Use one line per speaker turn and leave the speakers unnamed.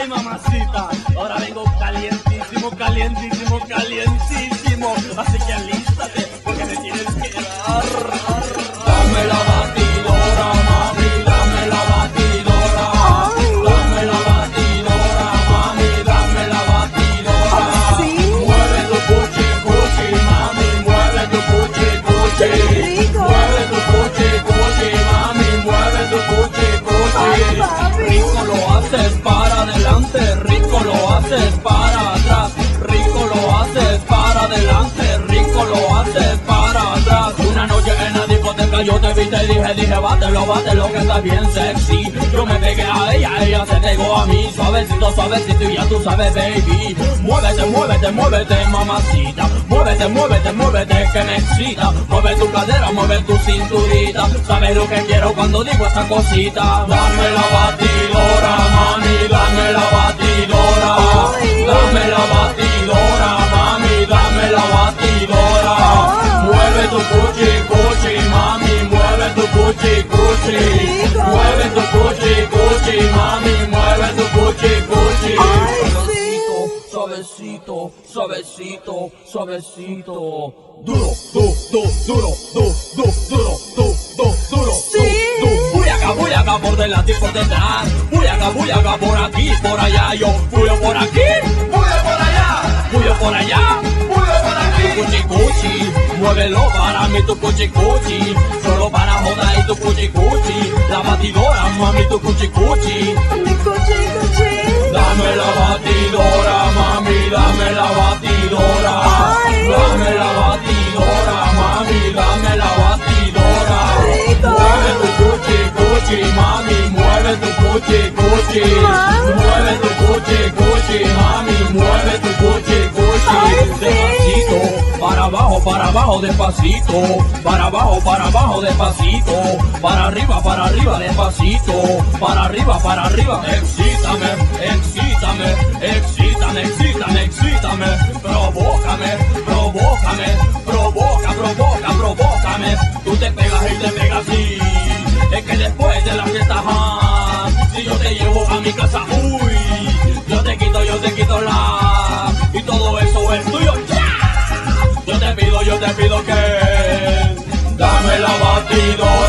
Ay, mamacita, ahora vengo calientísimo, calientísimo, calientísimo. Así que alístate, porque me tienes que dar. Dame la batidora, mami, dame la batidora. Dame la batidora, mami, dame la batidora. Mueve tu cuchi, cuchi, mami, mueve tu cuchi, cuchi. Mueve tu cuchi, cuchi, mami, mueve tu cuchi, cuchi. Rico lo haces para adelante, rico lo haces para atrás, rico lo haces para adelante, rico lo haces para atrás. Una noche en la discoteca yo te vi, te dije, bátelo que está bien sexy. Yo me pegué a ella se pegó a mí, suavecito, suavecito y ya tú sabes, baby. Muévete, muévete, muévete, mamacita, muévete, muévete, muévete que me excita. Mueve tu cadera, mueve tu cinturita, sabes lo que quiero cuando digo esa cosita. Dame la batidora, mami, dame la batidora. Dame la batidora, mami, dame la batidora. Mueve tu cuchi, cuchi, mami, mueve tu cuchi, cuchi. Mueve tu cuchi, cuchi, mami, mueve tu cuchi, cuchi. Suavecito, suavecito, suavecito. Duro, duro. Voy acá por delante y por detrás. Voy acá por aquí, por allá. Yo fui por aquí, fui por allá. Fui por allá, fui por aquí. Tu cuchi cuchi, muévelo para mí tu cuchi cuchi. Solo para joder y tu cuchi cuchi. La batidora, mami, tu cuchi cuchi.
Mi cuchi cuchi.
Dame la batidora, mami, dame la batidora. Dame la batidora, mami, dame la batidora. Mueve tu cuchi cuchi, mami, mueve tu cuchi cuchi. Mueve tu cuchi cuchi, mami, mueve tu cuchi cuchi. Despacito, para abajo, despacito. Para abajo, despacito. Para arriba, despacito. Para arriba, excítame, excítame, excítame, excítame, excítame. Provócame, provócame, provócame. Tú te pegas y te pegas así. Es que después de la fiesta, si yo te llevo a mi casa, uy, yo te quito la, y todo eso es tuyo, ya. Yo te pido que dame la batidora.